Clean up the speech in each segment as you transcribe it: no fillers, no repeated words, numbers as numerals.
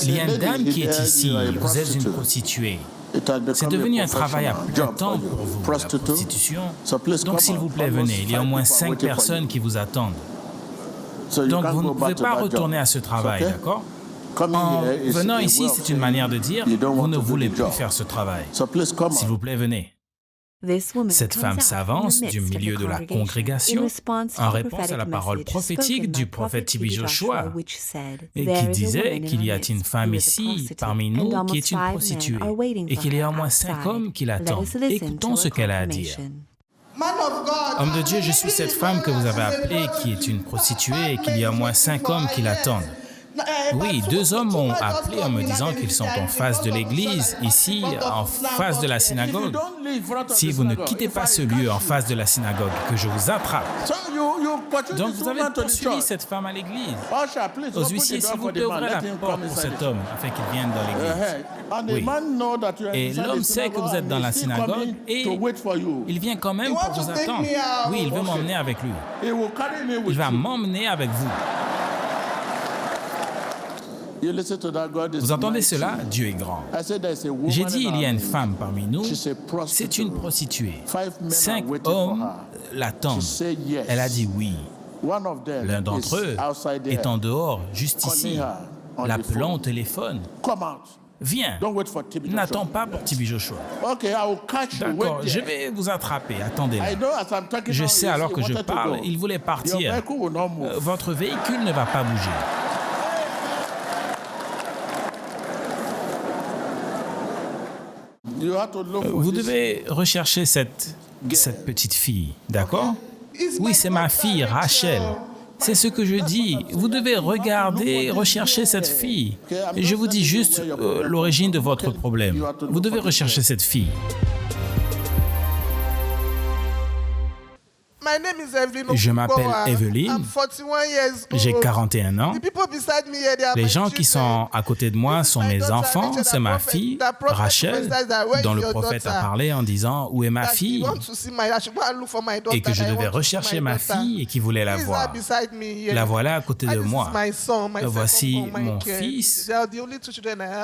Il y a une dame qui est ici, vous êtes une prostituée. C'est devenu un travail à plein temps pour vous, la prostitution. Donc s'il vous plaît, venez, il y a au moins 5 personnes qui vous attendent. Donc vous ne pouvez pas retourner à ce travail, d'accord? En venant ici, c'est une manière de dire, vous ne voulez plus faire ce travail. S'il vous plaît, venez. Cette femme s'avance du milieu de la congrégation en réponse à la parole prophétique du prophète T.B. Joshua et qui disait qu'il y a une femme ici parmi nous qui est une prostituée et qu'il y a au moins 5 hommes qui l'attendent. Écoutons ce qu'elle a à dire. Homme de Dieu, je suis cette femme que vous avez appelée qui est une prostituée et qu'il y a au moins 5 hommes qui l'attendent. Oui, 2 hommes m'ont appelé en me disant qu'ils sont en face de l'église, ici, en face de la synagogue. Si vous ne quittez pas ce lieu en face de la synagogue, que je vous attrape. Donc vous avez poursuivi cette femme à l'église. Aux huissiers, s'il vous plaît, ouvrez la porte pour cet homme afin qu'il vienne dans l'église. Oui. Et l'homme sait que vous êtes dans la synagogue et il vient quand même pour vous attendre. Oui, il veut m'emmener avec lui. Il va m'emmener avec vous. Vous entendez cela? Dieu est grand. J'ai dit, il y a une femme parmi nous, c'est une prostituée. 5 hommes l'attendent. Elle a dit oui. L'un d'entre eux est en dehors, juste ici, l'appelant au téléphone. Viens, n'attends pas pour T.B. Joshua. D'accord, je vais vous attraper, attendez-là. Je sais alors que je parle, il voulait partir. Votre véhicule ne va pas bouger. Vous devez rechercher cette petite fille, d'accord? Oui, c'est ma fille, Rachel. C'est ce que je dis. Vous devez regarder, rechercher cette fille. Et je vous dis juste l'origine de votre problème. Vous devez rechercher cette fille. Je m'appelle Evelyn, j'ai 41 ans. Les gens qui sont à côté de moi sont mes enfants, c'est ma fille, Rachel, dont le prophète a parlé en disant « Où est ma fille ?» et que je devais rechercher ma fille et qui voulait la voir. La voilà à côté de moi. Voici mon fils,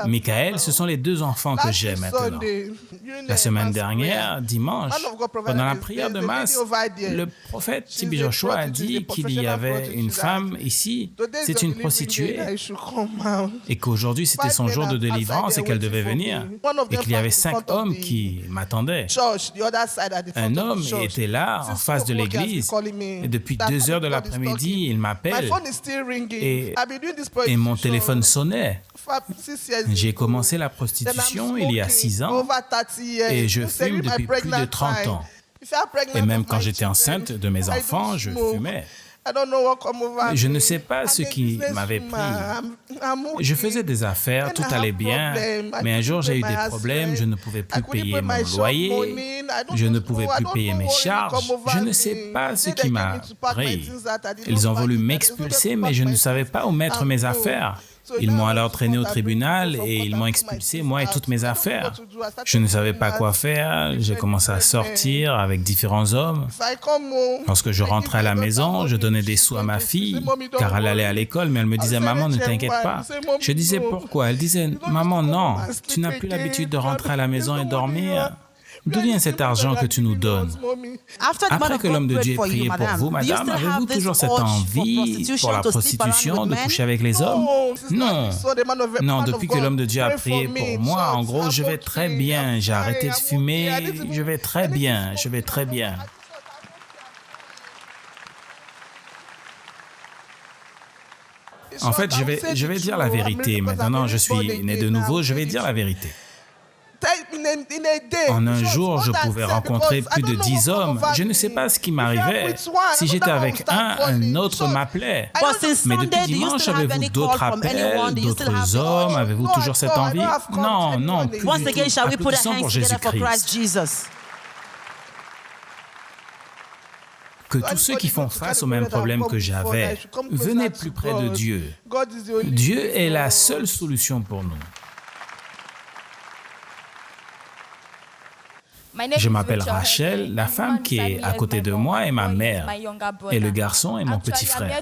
Michael, ce sont les 2 enfants que j'ai maintenant. La semaine dernière, dimanche, pendant la prière de masse, le prophète T.B. Joshua a dit qu'il y avait une femme ici, c'est une prostituée, et qu'aujourd'hui c'était son jour de délivrance et qu'elle devait venir, et qu'il y avait 5 hommes qui m'attendaient. Un homme était là, en face de l'église, et depuis 2 heures de l'après-midi, il m'appelle, et mon téléphone sonnait. J'ai commencé la prostitution il y a 6 ans, et je fume depuis plus de 30 ans. Et même quand j'étais enceinte de mes enfants, je fumais. Je ne sais pas ce qui m'avait pris. Je faisais des affaires, tout allait bien, mais un jour j'ai eu des problèmes, je ne pouvais plus payer mon loyer, je ne pouvais plus payer mes charges. Je ne sais pas ce qui m'a pris. Ils ont voulu m'expulser, mais je ne savais pas où mettre mes affaires. Ils m'ont alors traîné au tribunal et ils m'ont expulsé, moi et toutes mes affaires. Je ne savais pas quoi faire, j'ai commencé à sortir avec différents hommes. Lorsque je rentrais à la maison, je donnais des sous à ma fille, car elle allait à l'école, mais elle me disait « Maman, ne t'inquiète pas ». Je disais « Pourquoi ?» Elle disait « Maman, non, tu n'as plus l'habitude de rentrer à la maison et dormir. D'où vient cet argent que tu nous donnes? » Après que l'homme de Dieu ait prié pour vous, madame, avez-vous toujours cette envie pour la prostitution, de coucher avec les hommes? Non. Non, depuis que l'homme de Dieu a prié pour moi, en gros, je vais très bien. J'ai arrêté de fumer, je vais très bien, je vais très bien. En fait, je vais dire la vérité. Maintenant, je suis né de nouveau, je vais dire la vérité. En un jour, je pouvais rencontrer plus de 10 hommes. Je ne sais pas ce qui m'arrivait. Si j'étais avec un autre m'appelait. Mais depuis dimanche, avez-vous d'autres appels, d'autres hommes? Avez-vous toujours cette envie? Non, non, plus du tout. Applaudissons pour Jésus-Christ. Que tous ceux qui font face au même problème que j'avais, venez plus près de Dieu. Dieu est la seule solution pour nous. Je m'appelle Rachel, la femme qui est à côté de moi est ma mère et le garçon est mon petit frère.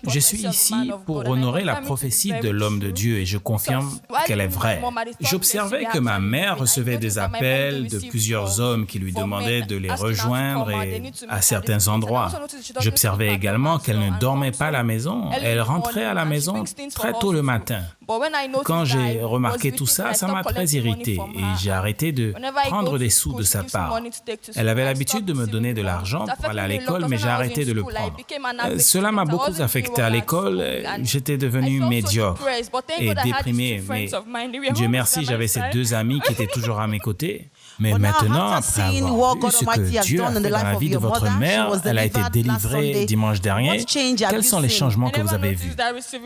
Je suis ici pour honorer la prophétie de l'homme de Dieu et je confirme qu'elle est vraie. J'observais que ma mère recevait des appels de plusieurs hommes qui lui demandaient de les rejoindre à certains endroits. J'observais également qu'elle ne dormait pas à la maison. Elle rentrait à la maison très tôt le matin. Quand j'ai remarqué tout ça, ça m'a très irrité et j'ai arrêté de prendre des sous de sa part. Elle avait l'habitude de me donner de l'argent pour aller à l'école, mais j'ai arrêté de le prendre. Cela m'a beaucoup affecté à l'école. J'étais devenu médiocre et déprimé, mais Dieu merci, j'avais ces deux amis qui étaient toujours à mes côtés. Mais maintenant, après avoir vu ce que Dieu a fait dans la vie de votre mère, elle a été délivrée dimanche dernier. Quels sont les changements que vous avez vus?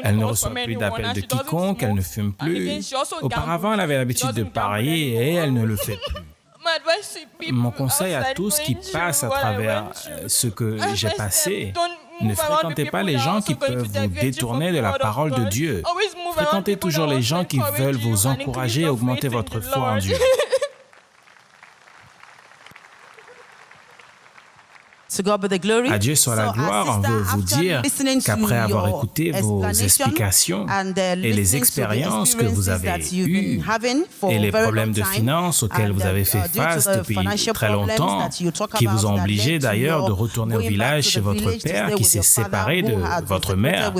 Elle ne reçoit plus d'appels de quiconque, elle ne fume plus. Auparavant, elle avait l'habitude de parier et elle ne le fait plus. Mon conseil à tous qui passent à travers ce que j'ai passé, ne fréquentez pas les gens qui peuvent vous détourner de la parole de Dieu. Fréquentez toujours les gens qui veulent vous encourager et augmenter votre foi en Dieu. À Dieu soit la gloire. On veut vous dire qu'après avoir écouté vos explications et les expériences que vous avez eues et les problèmes de finances auxquels vous avez fait face depuis très longtemps, qui vous ont obligé d'ailleurs de retourner au village chez votre père qui s'est séparé de votre mère.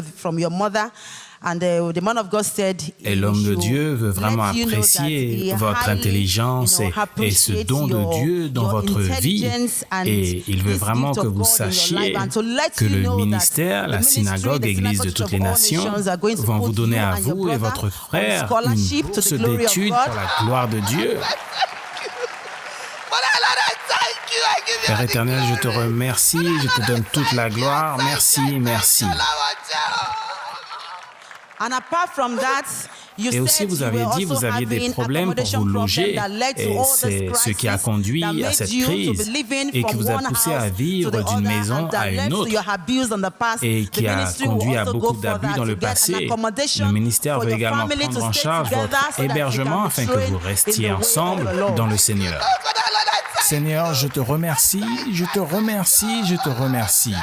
Et l'homme de Dieu veut vraiment apprécier votre intelligence et ce don de Dieu dans votre vie. Et il veut vraiment que vous sachiez que le ministère, la synagogue, Église de toutes les nations, vont vous donner à vous et votre frère une bourse d'études pour la gloire de Dieu. Père éternel, je te remercie, je te donne toute la gloire. Merci, merci. Et aussi, vous avez dit, vous aviez des problèmes pour vous loger, et c'est ce qui a conduit à cette crise et qui vous a poussé à vivre d'une maison à une autre et qui a conduit à beaucoup d'abus dans le passé. Le ministère veut également prendre en charge votre hébergement afin que vous restiez ensemble dans le Seigneur. Seigneur, je te remercie, je te remercie, je te remercie.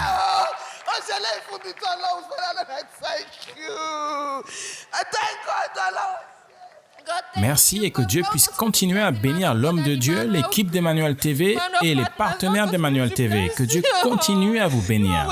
Merci et que Dieu puisse continuer à bénir l'homme de Dieu, l'équipe d'Emmanuel TV et les partenaires d'Emmanuel TV. Que Dieu continue à vous bénir.